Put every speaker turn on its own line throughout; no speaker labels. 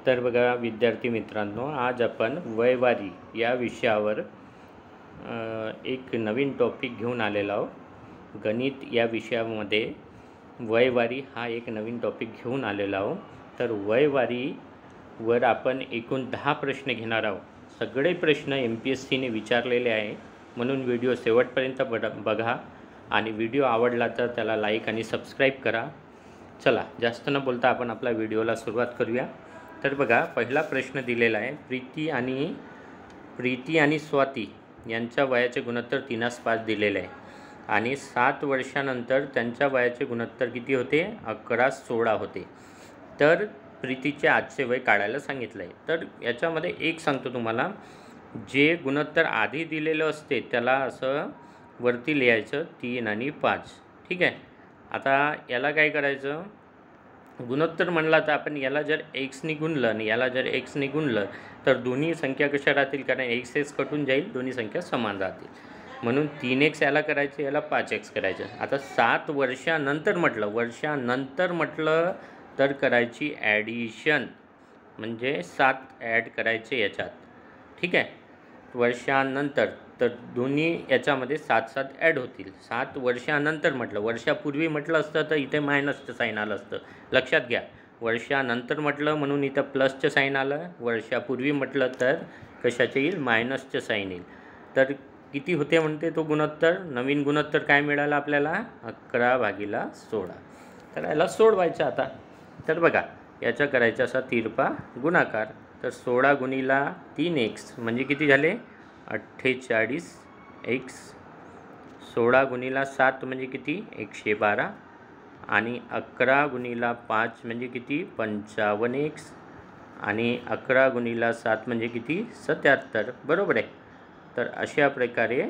तर बघा विद्यार्थी मित्रांनो, आज आपण वयवारी या विषयावर एक नवीन टॉपिक घेऊन आलेलो आहोत। गणित या विषयामध्ये वयवारी हा एक नवीन टॉपिक घेऊन आलेलो आहोत। तर वयवारीवर आपण एकूण 10 प्रश्न घेणार आहोत। सगळे प्रश्न MPSCने विचारलेले आहे, म्हणून व्हिडिओ शेवटपर्यंत बघा आणि व्हिडिओ आवडला तर त्याला लाईक आणि सबस्क्राईब करा। चला जास्त न बोलता आपण आपल्या व्हिडिओला सुरुवात करूया। तर बघा पहिला प्रश्न दिलेला आहे, प्रीती आणि स्वाती यांच्या वयाचे गुणोत्तर 3:5 दिलेले आहे आणि 7 वर्षानंतर त्यांच्या वयाचे गुणोत्तर किती होते? 11:16 होते। तर प्रीतीचे आजचे वय काढायला सांगितलं आहे। तर याच्यामध्ये एक सांगतो तुम्हाला, जे गुणोत्तर आधी दिलेलं असते त्याला असं वरती लिहायचं 3 आणि 5, ठीक आहे। आता याला काय करायचं, गुणोत्तर म्हणला तर आपण याला जर एक्सने गुणलं आणि याला जर एक्सने गुणलं तर दोन्ही संख्या कशा राहतील? कारण एक्स कटून जाईल, दोन्ही संख्या समान राहतील, म्हणून 3x याला करायचं, याला 5x करायचं। आता 7 वर्षानंतर म्हटलं तर करायची ॲडिशन, म्हणजे 7 ॲड करायचे याच्यात, ठीक आहे। वर्षानंतर तर दोन्ही याच्यामध्ये 7 ॲड होतील। 7 वर्षानंतर म्हटलं, वर्षापूर्वी म्हटलं असतं तर इथे मायनसचं साईन आलं असतं, लक्षात घ्या। वर्षानंतर म्हटलं म्हणून इथं प्लसचं साईन आलं, वर्षापूर्वी म्हटलं तर कशाचे येईल? मायनसचं साईन येईल। तर किती होते म्हणते तो गुणोत्तर? नवीन गुणोत्तर काय मिळालं आपल्याला? 11/16। तर याला सोडवायचं आता। तर बघा याचा करायचा असा तिरपा गुणाकार, तर 16 गुणिला 3x म्हणजे किती झाले? 48x। 16 गुणिला 7 म्हणजे किती? 112 आणि 11 गुणिला 5 म्हणजे किती? 55x आणि 11 गुणिला 7 म्हणजे किती? 77, बरोबर आहे। तर अशा प्रकारे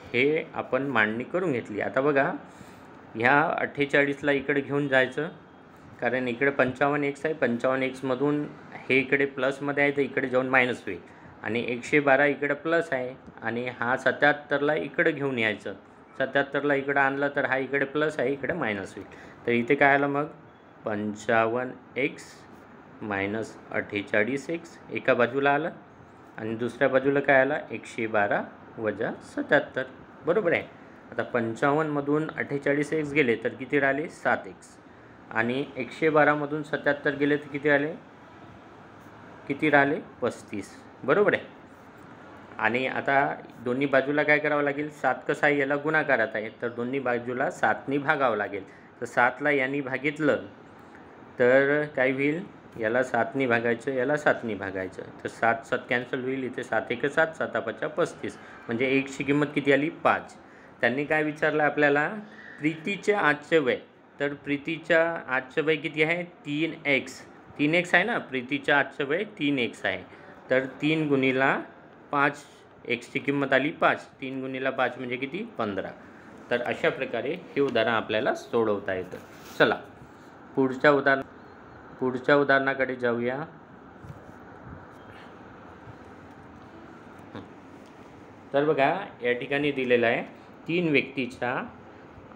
हे आपण मांडणी करून घेतली। आता बघा ह्या 48ला इकडे घेऊन जायचं, कारण इकडे 55x आहे, 55xमधून हे इकडे प्लसमध्ये आहे तर इकडे जाऊन मायनस होईल, आणि 112 इकडे प्लस आहे आणि हा 77ला इकडे घेऊन यायचं। 77ला इकडे आणलं तर हा इकडे प्लस आहे, इकडे मायनस होईल। तर इथे काय आलं मग? 55x मायनस 48x एका बाजूला आलं आणि दुसऱ्या बाजूला काय आलं? 112 वजा 77, बरोबर आहे। आता 55मधून 48x गेले तर किती राहिले? 7x आणि 112मधून 77 गेले तर किती राहिले? 35, बरोबर आहे। आणि आता दोन्ही बाजूला काय करावं लागेल? 7 कसा आहे? याला गुणाकारात आहे तर दोन्ही बाजूला 7ने भागावं लागेल। तर 7ला यांनी भागितलं तर काय होईल? याला 7ने भागायचं, याला 7ने भागायचं, तर 7 कॅन्सल होईल, इथे 7 1 7 7 5 35, म्हणजे एक्सची किंमत किती आली? 5। त्यांनी काय विचारलं आपल्याला? प्रीतीचे आजचे वय। तर प्रीतीच्या आजचे वय किती आहे? 3x आहे ना, प्रीतीच्या आजचे वय 3x आहे। तर 3 गुणिला 5, एक्सची किंमत आली 5, 3 गुणिला 5 म्हणजे किती? 15। तर अशा प्रकारे हे उदाहरण आपल्याला सोडवता येतं। चला पुढच्या उदाहरणाकडे जाऊया। तर बघा या ठिकाणी दिलेलं आहे, 3 व्यक्तीच्या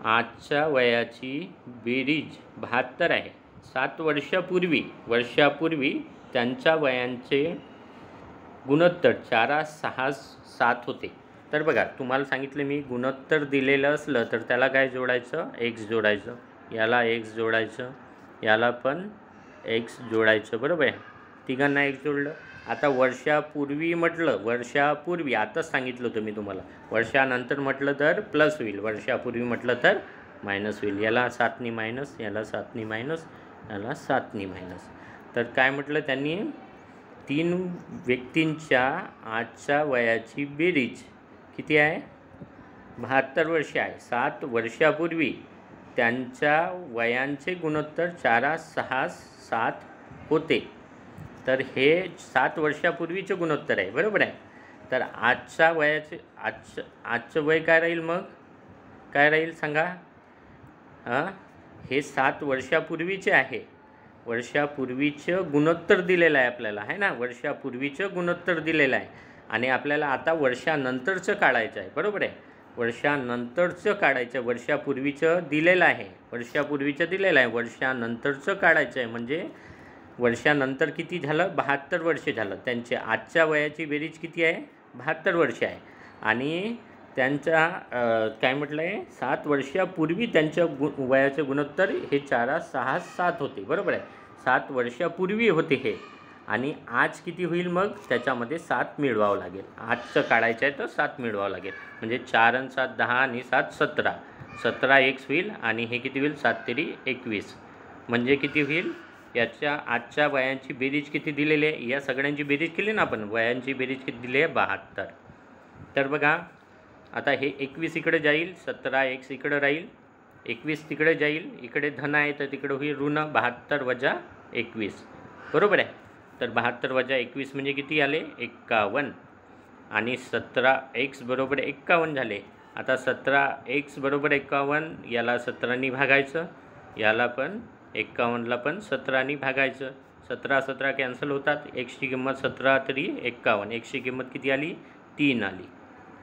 आजच्या वयाची बेरीज 72 आहे। 7 वर्षापूर्वी त्यांच्या वयांचे गुणोत्तर 4:6:7 होते। तर बघा तुम्हाला सांगितलं मी, गुणोत्तर दिलेलं असलं तर त्याला काय जोडायचं? x जोडायचं, याला x जोडायचं, याला पण x जोडायचं, बरोबर आहे। तिघांना x जोडलं। आता वर्षापूर्वी म्हटलं, वर्षापूर्वी आताच सांगितलं होतं मी तुम्हाला, वर्षानंतर म्हटलं तर प्लस होईल, वर्षापूर्वी म्हटलं तर मायनस होईल। याला 7ने मायनस, याला 7ने मायनस, याला 7ने मायनस। तर काय म्हटलं त्यांनी? 3 व्यक्तींच्या आजच्या वयाची बेरीज किती आहे? 72 वर्षे आहे। 7 वर्षापूर्वी त्यांच्या वयांचे गुणोत्तर 4:6:7 होते। तर हे 7 वर्षापूर्वीचे गुणोत्तर आहे, बरोबर आहे। तर आजचं वय काय राहील मग? काय राहील सांगा? हे 7 वर्षापूर्वीचे आहे, वर्षापूर्वीचं गुणोत्तर दिलेलं आहे आपल्याला, आहे ना, वर्षापूर्वीचं गुणोत्तर दिलेलं आहे आणि आपल्याला आता वर्षानंतरचं काढायचं आहे, बरोबर आहे। वर्षानंतरचं काढायचं, वर्षापूर्वीचं दिलेलं आहे, वर्षानंतरचं काढायचं आहे, म्हणजे वर्षानंतर किती झालं, 72 वर्ष झालं. त्यांच्या आजच्या वयाची बेरीज किती आहे, 72 वर्ष आहे. आणि त्यांच्या काय म्हटलं आहे, 7 वर्षापूर्वी त्यांच्या वयाचे गुणोत्तर हे 4, 6, 7 होते. बरोबर आहे, 7 वर्षापूर्वी होते हे. आणि आज किती होईल मग, त्याच्यामध्ये 7 मिळवावं लागेल. आजचं काढायचं आहे तर 7 मिळवावं लागेल. म्हणजे 4 आणि 7 10 आणि 7 17, 17 एक्स होईल. आणि हे किती होईल, 7 तेरी 21. म्हणजे किती होईल, याच्या आजच्या वयांची बेरीज किती दिलेली आहे, या सगळ्यांची बेरीज केली ना आपण, वयांची बेरीज किती दिली आहे, 72. तर बघा आता हे 21 इकडे जाईल, 17 एक्स इकडं राहील, 21 तिकडे जाईल, इकडे धन आहे तर तिकडे होईल ऋण, 72 वजा 21. बरोबर आहे. तर 72 वजा 21 म्हणजे किती आले, 51. आणि 17 एक्स बरोबर 51 झाले. आता 17 एक्स बरोबर 51, याला 17नी भागायचं, याला पण 51ला पण 17नी भागायचं. 17 17 कॅन्सल होतात, एक्सची किंमत 17 तरी 51, एक्सची किंमत किती आली, 3 आली.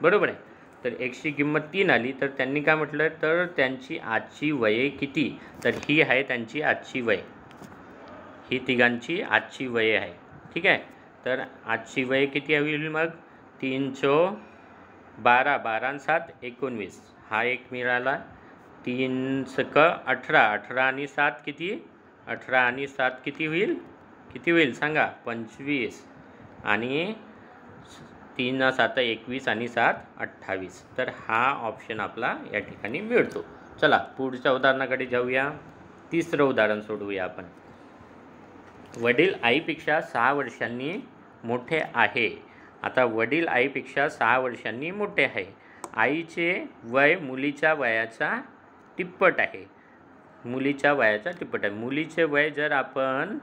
बरोबर आहे. तर एक्सची किंमत 3 आली. तर त्यांनी काय म्हटलं, तर त्यांची आजची वये किती, तर ही आहे त्यांची आजची वय, ही तिघांची आजची वये आहे. ठीक आहे. तर आजची वय किती होईल मग, 3 चो 12, 12 आणि 7 19, हा एक मिळाला. 3 सक 18, 18 आणि 7 किती, 18 आणि 7 किती होईल, किती होईल सांगा, 25. आणि 3 7 21 आणि 7 28. तर हा ऑप्शन आपला या ठिकाणी मिळतो. चला पुढच्या उदाहरणाकडे जाऊया. तिसरं उदाहरण सोडवूया आपण. वडील आईपेक्षा 6 वर्षांनी मोठे आहे. आता वडील आईपेक्षा 6 वर्षांनी मोठे आहे. आईचे वय मुलीच्या वयाचा तिप्पट आहे. मुलीच्या वयाचा तिप्पट आहे. मुलीचे वय जर आपण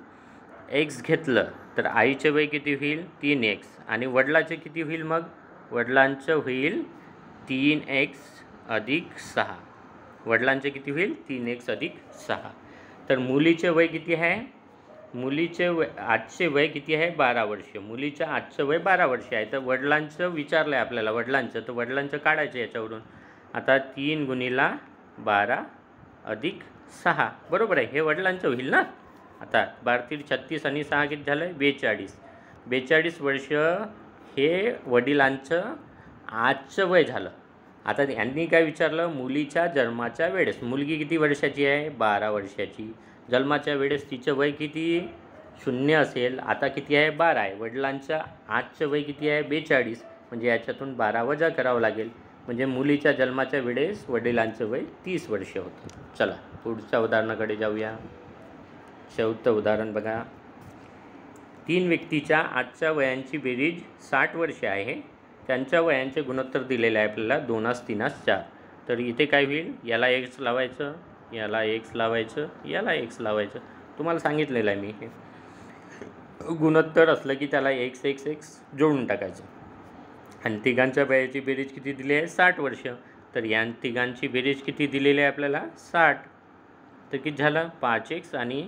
एक्स घेतलं तर आईचे वय किती होईल, 3x. आणि वडिलाचे किती होईल मग, वडिलांचं होईल 3x अधिक 6. वडिलांचे किती होईल, 3x अधिक 6. तर मुलीचे वय किती आहे, मुलीचे वय आजचे वय किती आहे, 12 वर्ष. मुलीचं आजचं वय 12 वर्ष आहे. तर वडिलांचं विचारलं आहे आपल्याला, वडिलांचं, तर वडिलांचं काढायचं याच्यावरून. आता 3 गुणिला 12 अधिक 6, बरोबर आहे, हे वडिलांचं होईल ना. आता 12 36 आणि 6 किती झालं, 42. 42 वर्ष हे वडिलांचं आजचं वय झालं. आता यांनी काय विचारलं, मुलीच्या जन्माच्या वेळेस. मुलगी किती वर्षाची आहे, 12 वर्षाची. जन्माच्या वेळेस तिचं वय किती, 0 असेल. आता किती आहे, 12 आहे. वडिलांचं आजचं वय किती आहे, 42. म्हणजे याच्यातून 12 वजा करावं लागेल. म्हणजे मुलीच्या जन्माच्या वेळेस वडिलांचं वय 30 वर्ष होतं. चला पुढच्या उदाहरणाकडे जाऊया. चौथं उदाहरण बघा. 3 व्यक्तीच्या आजच्या वयांची बेरीज 60 वर्षे आहे. त्यांच्या वयांचे गुणोत्तर दिलेले आहे आपल्याला, 2 3 4. तर इथे काय होईल, याला एक्स लावायचं, याला एक्स लावायचं, याला एक्स लावायचं. तुम्हाला सांगितलेलं आहे मी, हे गुणोत्तर असलं की त्याला एक्स एक्स एक्स जोडून टाकायचं. आणि तिघांच्या वयाची बेरीज किती दिली आहे, 60 वर्ष. तर या तिघांची बेरीज किती दिलेली आहे आपल्याला, 60. तर किती झालं, 5x आणि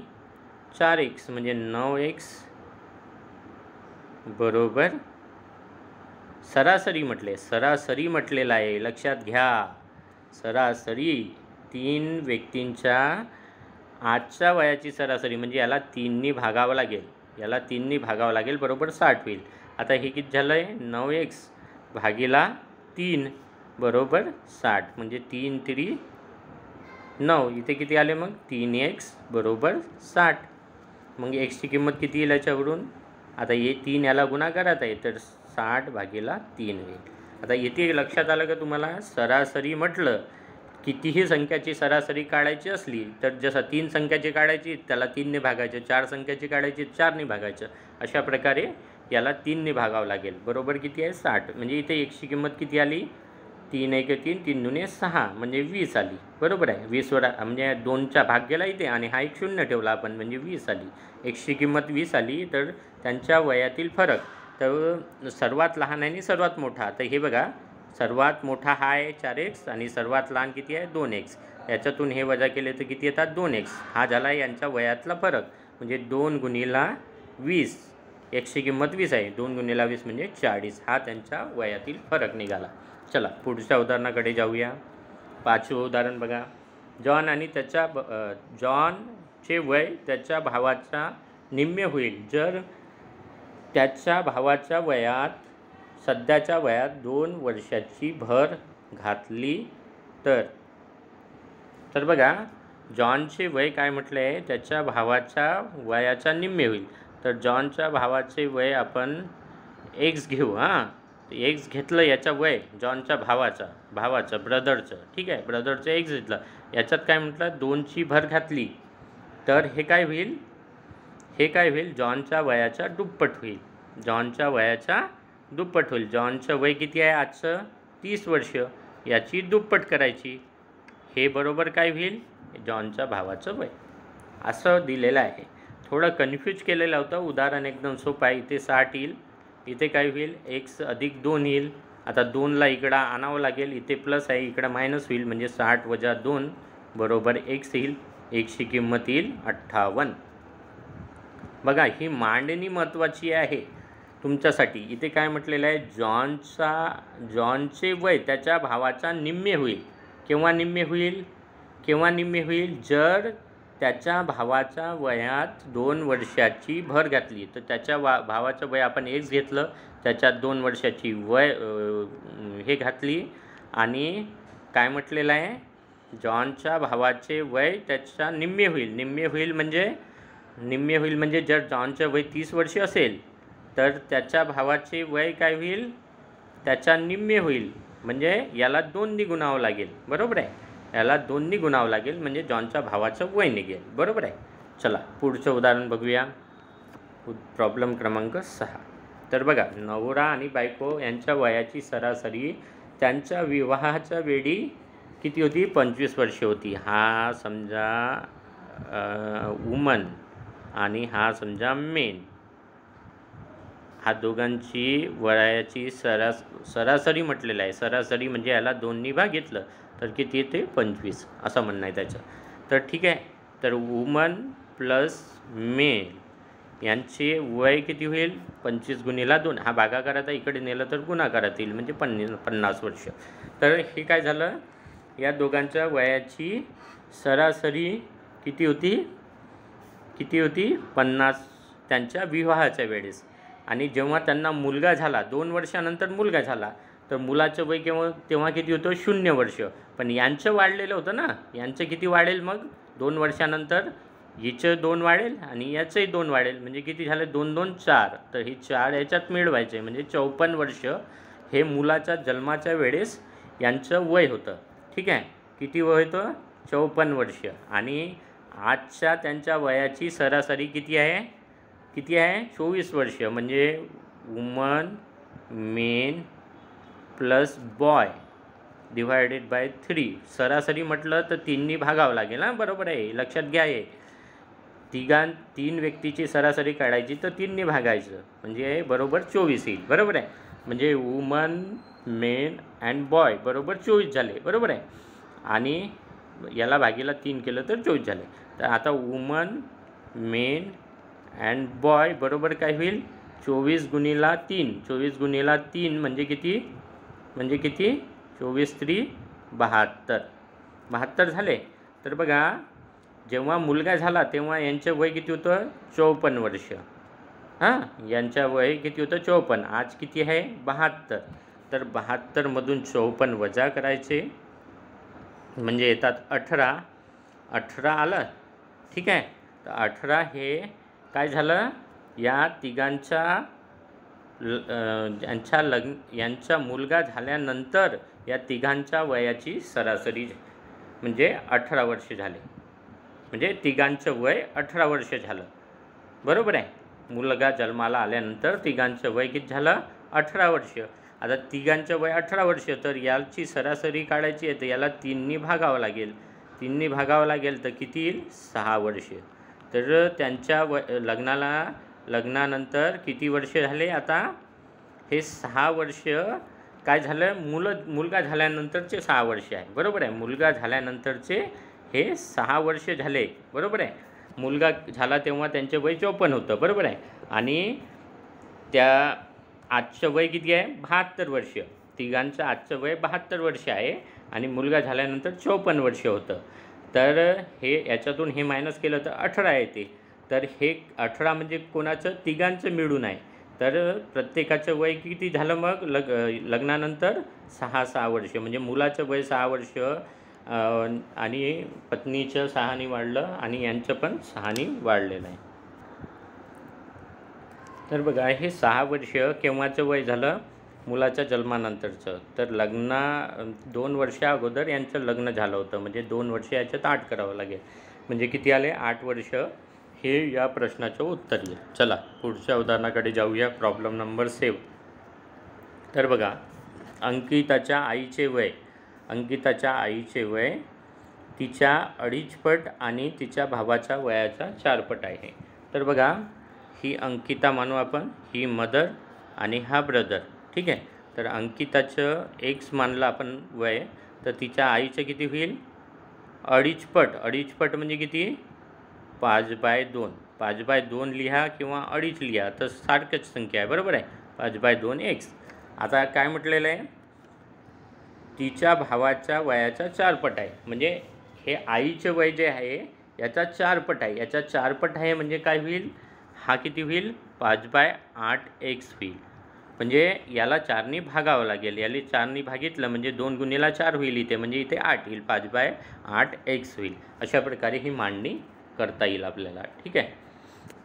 4x म्हणजे 9x बरोबर सरासरी म्हटले, सरासरी म्हटलेलं आहे, लक्षात घ्या. सरासरी 3 व्यक्तींच्या आजच्या वयाची सरासरी, म्हणजे याला 3नी भागावं लागेल, याला 3नी भागावं लागेल, बरोबर 60 होईल. आता हे किती झालं आहे, 9x भागीला 3 बरोबर 60. म्हणजे 3 3 9, इथे किती आले मग, 3x बरोबर 60. मग एक्सची किंमत किती येईल याच्यावरून, आता हे 3 याला गुणाकारात आहे, तर 60 भागीला 3 होईल. आता येथे लक्षात आलं का तुम्हाला, सरासरी म्हटलं, कितीही संख्याची सरासरी काढायची असली तर जसं 3 संख्याची काढायची त्याला 3ने भागायचं, 4 संख्याची काढायची 4ने भागायचं, अशा प्रकारे याला 3ने भागावं लागेल. बरोबर किती आहे, 60. म्हणजे इथे एक्सची किंमत किती आली, 3 1 3 3 2 6 म्हणजे 20 आली. बरोबर आहे, 20 वर म्हणजे 2चा भाग गेला इथे आणि हा एक 0 ठेवला आपण, म्हणजे 20 आली. एक्सची किंमत 20 आली. तर त्यांच्या वयातील फरक, तर सर्वात लहान आणि सर्वात मोठा. तर हे बघा, सर्वात मोठा हा आहे 4x आणि सर्वात लहान किती आहे, 2x. याच्यातून हे वजा केले तर किती येतात, 2x. हा झाला यांच्या वयातला फरक. म्हणजे 2 गुणिला 20, एक्सची किंमत 20 आहे, 2 गुणिला 20 म्हणजे 40. हा त्यांच्या वयातील फरक निघाला. चला पुढच्या उदाहरणाकडे जाऊया. 5वं उदाहरण बघा. जॉन आणि त्याच्या जॉनचे वय त्याच्या भावाच्या निम्मे होईल जर त्याच्या भावाच्या वयात सध्याच्या वयात 2 वर्षाची भर घातली तर बघा जॉनचे वय काय म्हटलं आहे, त्याच्या भावाच्या वयाच्या निम्मे होईल. तर जॉनच्या भावाचे वय आपण एक्स घेऊ. हां, एक्स घेतलं याच्या वय जॉनच्या भावाचं ब्रदरचं, ठीक आहे, ब्रदरचं एक्स घेतलं. याच्यात काय म्हटलं 2ची भर घातली तर हे काय होईल जॉनच्या वयाच्या दुप्पट होईल. जॉनच्या वयाच्या दुप्पट होईल. जॉनचं वय किती आहे आजचं 30 वर्ष, याची दुप्पट करायची. हे बरोबर काय होईल जॉनच्या भावाचं वय. असं दिलेलं आहे. थोडं कन्फ्यूज केलेलं होतं. उदाहरण एकदम सोपं आहे. इथे 60 येईल, इथे काय होईल x अधिक 2 येईल. आता 2ला इकडं आणावं लागेल, इथे प्लस आहे, इकडं मायनस होईल, म्हणजे 60 वजा 2 बरोबर x येईल. xची किंमत येईल 58. बघा ही मांडणी महत्त्वाची आहे तुमच्यासाठी. इथे काय म्हटलेलं आहे जॉनचे वय त्याच्या भावाच्या निम्मे होईल. केव्हा निम्मे होईल जर त्याच्या भावाच्या वयात 2 वर्षाची भर घातली. तर त्याच्या भावाचं वय आपण एक्स घेतलं, त्याच्यात 2 वर्षाची वय हे घातली आणि काय म्हटलेलं आहे जॉनच्या भावाचे वय त्याच्या निम्मे होईल म्हणजे जर जॉनचं वय 30 वर्ष असेल तर त्याच्या भावाचे वय काय होईल त्याच्या निम्मे होईल. म्हणजे याला 2नी गुणावं लागेल. बरोबर आहे, याला 2नी गुणावं लागेल म्हणजे जॉनच्या भावाचं वय निघेल. बरोबर आहे. चला पुढचं उदाहरण बघूया. प्रॉब्लेम क्रमांक 6. तर बघा नवरा आणि बायको यांच्या वयाची सरासरी त्यांच्या विवाहाच्या वेळी किती होती 25 वर्षे होती. हा समजा वुमन आणि हा समजा मेन. हा दोघांची वयाची सरासरी म्हटलेलं आहे. सरासरी म्हणजे याला 2नी भाग घेतलं तर किती येते 25 असं म्हणणं आहे त्याचं. तर ठीक आहे. तर वुमन प्लस मेन यांचे वय किती होईल 25 गुणिला 2. हा भागाकारात इकडे नेलं तर गुणाकारात येईल म्हणजे 50 वर्ष. तर हे काय झालं या दोघांच्या वयाची सरासरी किती होती 50 त्यांच्या विवाहाच्या वेळेस. आणि जेव्हा त्यांना मुलगा झाला 2 वर्षानंतर मुलगा झाला तर मुलाचं वय तेव्हा किती होतं 0 वर्ष. पण यांचं वाढलेलं होतं ना, यांचं किती वाढेल मग 2 वर्षानंतर हिचं 2 वाढेल आणि याचंही 2 वाढेल म्हणजे किती झालं 2 2 4. तर ही 4 याच्यात मिळवायचे म्हणजे 54 वर्ष हे मुलाच्या जन्माच्या वेळेस यांचं वय होतं. ठीक आहे, किती वय होतं 54 वर्ष. आणि आजच्या त्यांच्या वयाची सरासरी किती आहे 24 वर्ष. म्हणजे woman main plus boy divided by 3. सरासरी म्हटलं तर 3नी भागावं लागेल. हां बरोबर आहे, लक्षात घ्या. हे 3 व्यक्तीची सरासरी काढायची तर 3नी भागायचं म्हणजे बरोबर 24 येईल. बरोबर आहे, म्हणजे वुमन मेन अँड बॉय बरोबर 24 झाले. बरोबर आहे. आणि याला भागीला 3 केलं तर 24 झाले. तर आता वुमन मेन अँड बॉय बरोबर काय होईल 24 गुणिला 3. 24 गुणिला 3 म्हणजे किती 24 3 72 झाले. तर बघा जेव्हा मुलगा झाला तेव्हा यांचं वय किती होतं 54 वर्ष. हां यांचं वय किती होतं 54. आज किती आहे 72. तर 72मधून 54 वजा करायचे म्हणजे येतात 18 आलं. ठीक आहे. तर 18 हे काय झालं या तिघांच्या यांचा मुलगा झाल्यानंतर या तिघांच्या वयाची सरासरी म्हणजे 18 वर्ष झाले. म्हणजे तिघांचं वय 18 वर्ष झालं. बरोबर आहे. मुलगा जन्माला आल्यानंतर तिघांचं वय किती झालं 18 वर्ष. आता तिघांचं वय 18 वर्ष तर याची सरासरी काढायची आहे तर याला 3नी भागावं लागेल. तर किती येईल 6 वर्ष. तर त्यांच्या लग्नानंतर किती वर्ष झाले आता हे 6 वर्ष काय झालं मुलगा झाल्यानंतरचे 6 वर्ष आहे. बरोबर आहे. मुलगा झाल्यानंतरचे हे 6 वर्ष झाले. बरोबर आहे. मुलगा झाला तेव्हा त्यांचे वय 54 होतं. बरोबर आहे. आणि त्या आजचं वय किती आहे 72 वर्ष. तिघांचं आजचं वय 72 वर्ष आहे आणि मुलगा झाल्यानंतर 54 वर्ष होतं. तर हे याच्यातून हे मायनस केलं तर 18 येते. तर हे 18 म्हणजे कोणाचं, तिघांचं मिळून आहे. तर प्रत्येकाचं वय किती झालं मग लग्नानंतर 6 वर्ष, म्हणजे मुलाचं वय 6 वर्ष आणि पत्नीचं 6 वाढलं आणि यांचं पण 6 वाढलेलं आहे. तर बघा हे 6 वर्ष केव्हाचं वय झालं, मुलाच्या जन्मानंतरचं. तर 2 वर्षा अगोदर यांचं लग्न झालं होतं, म्हणजे 2 वर्ष याच्यात 8 करावं लागेल, म्हणजे किती आले 8 वर्ष. हे या प्रश्नाचं उत्तर येईल. चला पुढच्या उदाहरणाकडे जाऊया. Problem number 7. तर बघा अंकिताच्या आईचे वय तिच्या 2.5 पट आणि तिच्या भावाच्या वयाच्या 4 पट आहे. तर बघा ही अंकिता मानू आपण, ही मदर आणि हा ब्रदर, ठीक आहे. तर अंकिताचं एक्स मानलं आपण वय, तर तिच्या आईचं किती होईल 2.5 पट. 2.5 पट म्हणजे किती 5/2. 5/2 लिहा किंवा 2.5 लिहा, तर सारखंच संख्या आहे, बरोबर आहे. 5/2 एक्स. आता काय म्हटलेलं आहे, तिच्या भावाच्या वयाचा 4 पट आहे, म्हणजे हे आईचं वय जे आहे याचा 4 पट आहे. याचा 4 पट आहे म्हणजे काय होईल, हा किती होईल 5/8 एक्स होईल. म्हणजे याला 4ने भागावं लागेल. याला 4ने भागितलं म्हणजे 2 गुणिले 4 होईल इथे, म्हणजे इथे 8 येईल, 5/8 एक्स होईल. अशा प्रकारे ही मांडणी करता येईल आपल्याला, ठीक आहे.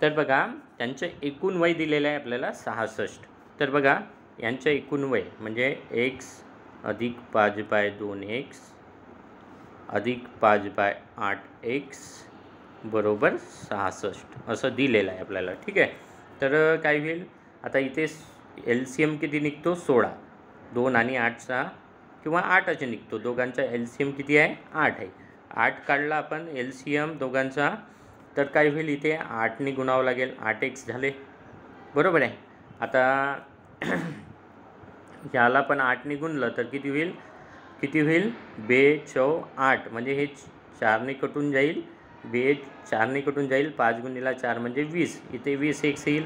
तर बघा त्यांचं एकूण वय दिलेलं आहे आपल्याला 66. तर बघा यांचं एकूण वय म्हणजे एक्स अधिक 5/2 एक्स अधिक 5/8 एक्स बरोबर 66 असं दिलेलं आहे आपल्याला, ठीक आहे. तर काय होईल आता इथे LCM किती निघतो 16. 2 आणि 8चा किंवा 8च निघतो, दोघांचा LCM किती आहे 8 आहे. 8 काढला आपण LCM दोघांचा, तर काय होईल इथे 8ने गुणावं लागेल, 8x झाले, बरोबर आहे. आता याला पण 8ने गुणलं तर किती होईल 2×4=8, म्हणजे हे 4ने कटून जाईल, 4ने कटून जाईल, 5 गुणिले 4 म्हणजे 20, इथे 20x येईल.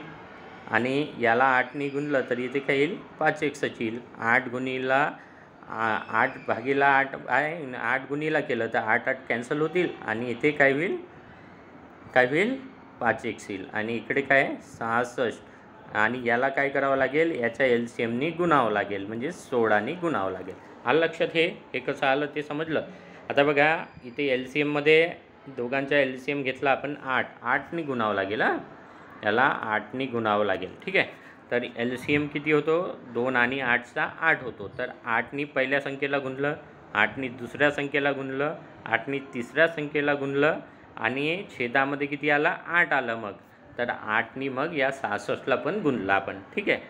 आणि याला 8ने गुणलं तर इथे काय येईल 5x येईल. 8 गुणिले 8 भागिले 8 आहे, 8 गुणिले केलं तर 8 कॅन्सल होतील आणि इथे काय होईल 5x येईल. आणि इकडे काय 66, आणि याला काय करावं लागेल, याच्या LCMने गुणावं लागेल, म्हणजे 16ने गुणावं लागेल. आलं लक्षात, हे कसं आलं ते समजलं. आता बघा इथे LCMमध्ये दोघांचा LCM घेतला आपण 8ने गुणावं लागेल, याला 8ने गुणावं लागेल, ठीक आहे. तर LCM किती होतो 2 आणि 8चा 8 होतो. तर 8ने पहिल्या संख्येला गुणलं, 8ने दुसऱ्या संख्येला गुणलं, 8ने तिसऱ्या संख्येला गुणलं आणि छेदामध्ये किती आला 8 आलं. मग तर 8ने मग या 66ला पण गुणलं आपण, ठीक आहे.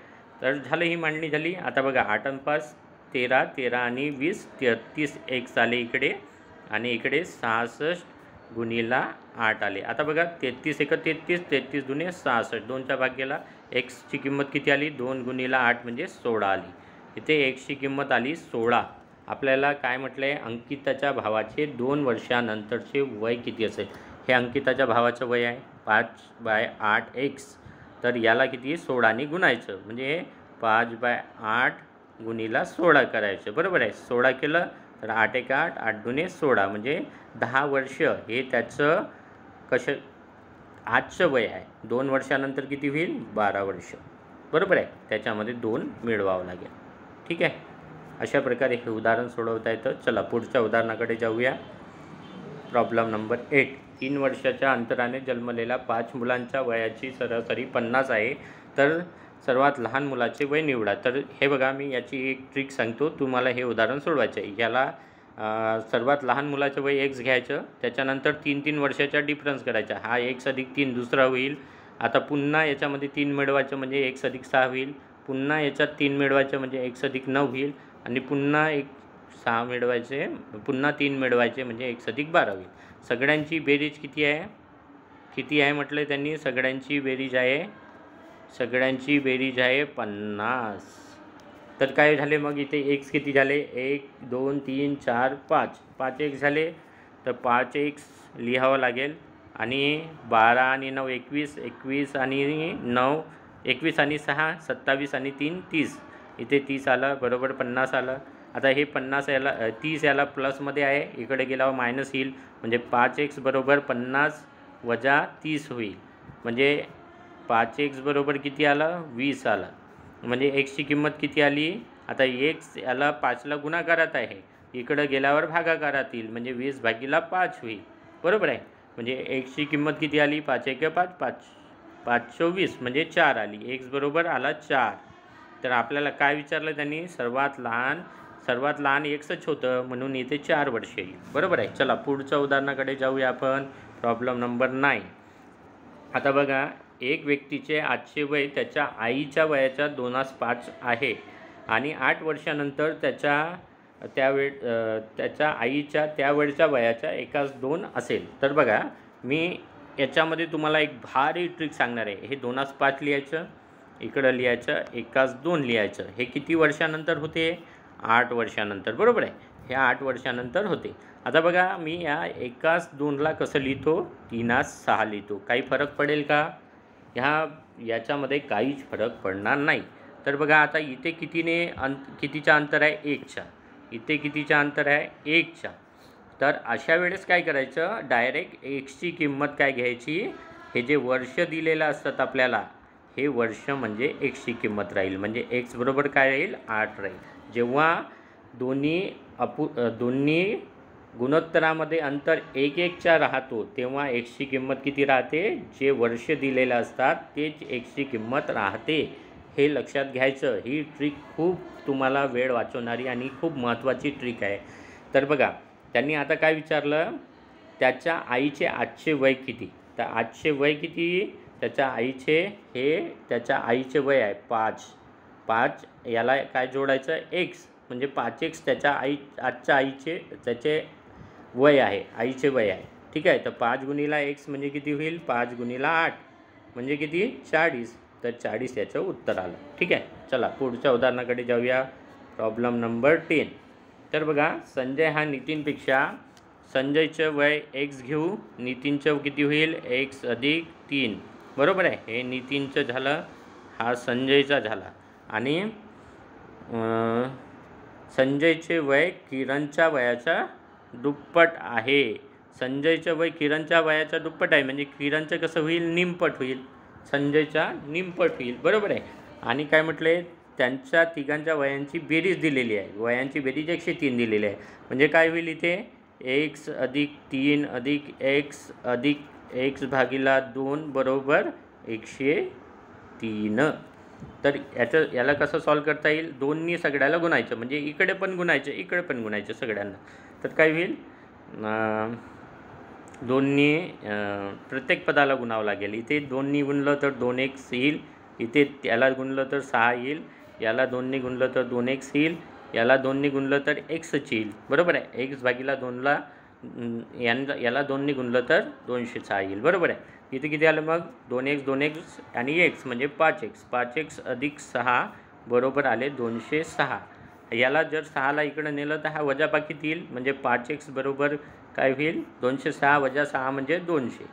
तर झालं, ही मांडणी झाली. आता बघा 8 आणि 5 13, 13 आणि 20 33 एक्स आले इकडे, आणि इकडे 66 गुणिला 8 आले. आता बघा 33 × 33, 33 दुने 66, 2चा भाग गेला. एक्सची किंमत किती आली 2 गुणिले 8 म्हणजे 16 आली. इथे एक्सची किंमत आली 16. आपल्याला काय म्हटलं आहे, अंकिताच्या भावाचे 2 वर्षानंतरचे वय किती असेल. हे अंकिताच्या भावाचं वय आहे 5/8 एक्स, तर याला किती 16ने गुणायचं, म्हणजे 5/8 गुणिला 16 करायचं, बरोबर आहे. 16 केलं तर 8 × 8, 8 दुने 16, म्हणजे 10 वर्ष हे त्याचं आजचं वय आहे. 2 वर्षानंतर किती होईल 12 वर्ष, बरोबर आहे. त्याच्यामध्ये 2 मिळवावं लागेल, ठीक आहे. अशा प्रकारे हे उदाहरण सोडवता येतं. चला पुढच्या उदाहरणाकडे जाऊया. Problem number 8. 3 वर्षाच्या अंतराने जन्मलेल्या 5 मुलांच्या वयाची सरासरी 50 आहे, तर सर्वात लहान मुलाचे वय निवडा. तर हे बघा मी याची एक ट्रिक सांगतो, तुम्हाला हे उदाहरण सोडवायचं आहे. याला सर्वात लहान मुलाचं वय x घ्यायचं, त्याच्यानंतर 3-3 वर्षाचा डिफरन्स करायचा. हा x अधिक 3 दुसरा होईल. आता पुन्हा याच्यामध्ये 3 मिळवायचं म्हणजे x अधिक 6 होईल. पुन्हा याच्यात 3 मिळवायचं म्हणजे x अधिक 9 होईल. आणि पुन्हा 6 मिळवायचे, पुन्हा 3 मिळवायचे म्हणजे x अधिक 12 होईल. सगळ्यांची बेरीज किती आहे म्हटलं त्यांनी, सगळ्यांची बेरीज आहे 50. तर काय झाले मग इथे x किती झाले 1 2 3 4 5, 5x झाले. तर 5x लिहावं लागेल, आणि 12 आणि 9 21, 21 आणि 9 21 आणि 6 27 आणि 3 30, इथे 30 आलं, बरोबर 50 आलं. आता हे 50 याला 30 याला प्लसमध्ये आहे, इकडे गेल्यावर मायनस येईल, म्हणजे 5x बरोबर 50 वजा 30 होईल. म्हणजे 5x बरोबर किती आलं 20 आला. म्हणजे एक्सची किंमत किती आली. आता एक्स याला 5ला गुणाकारात आहे, इकडं गेल्यावर भागाकारात येईल म्हणजे 20/5 होईल. बरोबर आहे. म्हणजे एक्सची किंमत किती आली 5 1 5 5 520 म्हणजे 4 आली. एक्स बरोबर आला 4. तर आपल्याला काय विचारलं त्यांनी, सर्वात लहान एक्सच होतं म्हणून इथे 4 वर्ष येईल. बरोबर आहे. चला पुढच्या उदाहरणाकडे जाऊया आपण. Problem number 9. आता बघा, एक व्यक्तीचे आजचे वय त्याच्या आईच्या वयाच्या 2/5 आहे आणि 8 वर्षानंतर त्याच्या आईच्या त्यावेळच्या वयाच्या 1/2 असेल. तर बघा, मी याच्यामध्ये तुम्हाला एक भारी ट्रिक सांगणार आहे. हे 2/5 लिहायचं, इकडं लिहायचं, 1/2 लिहायचं. हे किती वर्षानंतर होते, 8 वर्षानंतर. बरोबर आहे. हे 8 वर्षानंतर होते. आता बघा, मी या 1/2ला कसं लिहितो, 3/6 लिहितो. काही फरक पडेल का, याच्यामध्ये काहीच फरक पडणार नाही. तर बघा, आता इथे कितीचा अंतर आहे, 1च्या. इथे कितीचा अंतर आहे, 1च्या. तर अशा वेळेस काय करायचं, डायरेक्ट एक्सची किंमत काय घ्यायची, हे जे वर्ष दिलेलं असतात आपल्याला, हे वर्ष म्हणजे एक्सची किंमत राहील. म्हणजे एक्स बरोबर काय राहील, 8 राहील. जेव्हा दोन्ही गुणोत्तरामध्ये अंतर 1/1च्या राहतो तेव्हा एक्सची किंमत किती राहते, जे वर्ष दिलेलं असतात तेच एक्सची किंमत राहते. हे लक्षात घ्यायचं. ही ट्रिक खूप तुम्हाला वेळ वाचवणारी आणि खूप महत्त्वाची ट्रिक आहे. तर बघा, त्यांनी आता काय विचारलं, त्याच्या आईचे आजचे वय किती. तर आजचे वय किती, त्याच्या आईचे वय आहे 5. याला काय जोडायचं, एक्स. म्हणजे 5x त्याचे वय आहे, आईचे वय आहे. ठीक आहे. तर 5 गुणिला x म्हणजे किती होईल, 5 गुणिला 8 म्हणजे किती, 40. तर 40 याचं उत्तर आलं. ठीक आहे. चला पुढच्या उदाहरणाकडे जाऊया. Problem number 10. तर बघा, संजयचं वय x घेऊ, नितीनचं किती होईल, x अधिक 3. बरोबर आहे. हे नितीनचं झालं, हा संजयचा झाला. आणि संजयचे वय किरणच्या वयाच्या दुप्पट आहे. संजयचं वय किरणच्या वयाच्या दुप्पट आहे म्हणजे किरणचं कसं होईल, निमपट होईल, संजयचा निमपट होईल. बरोबर आहे. आणि काय म्हटले, त्यांच्या तिघांच्या वयांची बेरीज दिलेली आहे. वयांची बेरीज 103 दिलेली आहे. म्हणजे काय होईल इथे, x अधिक 3 अधिक x अधिक x/2 बरोबर 103. तर याला कसं सॉल्व करता येईल, 2नी सगळ्याला गुणायचं. म्हणजे इकडे पण गुणायचं, इकडे पण गुणायचं सगळ्यांना. तर काय होईल, 2नी प्रत्येक पदाला गुणावं लागेल. इथे 2नी गुणलं तर 2x येईल, इथे याला गुणलं तर 6 येईल, याला 2नी गुणलं तर 2x येईल, याला 2नी गुणलं तर xच येईल. बरोबर आहे. x/2ला याला 2नी गुणलं तर 206 येईल. बरोबर आहे. इथे किती आलं मग, 2x आणि x म्हणजे 5x अधिक 6 बरोबर आले 206. याला जर 6ला इकडं नेलं तर हा वजाबाकीत येईल. म्हणजे 5x बरोबर काय होईल, 206 वजा 6 म्हणजे 200.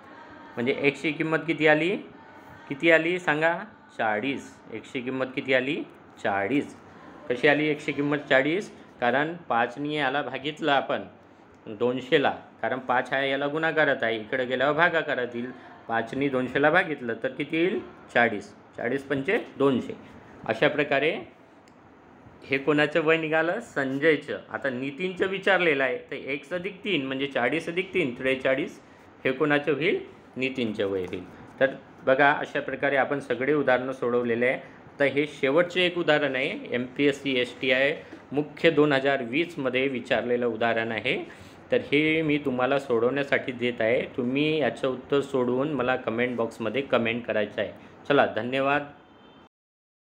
म्हणजे एक्सची किंमत किती आली सांगा, 40. एक्सची किंमत किती आली, 40. कशी आली एक्सची किंमत 40, कारण 5नी याला भागितलं आपण 200ला, कारण 5 हा याला गुणाकारात आहे, इकडे गेल्यावर भागाकारात येईल. 5नी 200ला भागितलं तर किती येईल, 40. 40 पंचे 200. अशा प्रकारे हे कोणाचं वय निघालं, संजयचं. आता नितीनचं विचारलेलं आहे, तर x अधिक 3 म्हणजे 40 अधिक 3 43. हे कोणाचं होईल, नितीनचं वय होईल. तर बघा, अशा प्रकारे आपण सगळे उदाहरणं सोडवलेले आहे. तर हे शेवटचे एक उदाहरण आहे, MPSC STI मुख्य 2020मध्ये विचारलेलं उदाहरण आहे. तर हे मी तुम्हाला सोडवण्यासाठी देत आहे. तुम्ही याचं उत्तर सोडवून मला कमेंट बॉक्समध्ये कमेंट करायचं आहे. चला, धन्यवाद.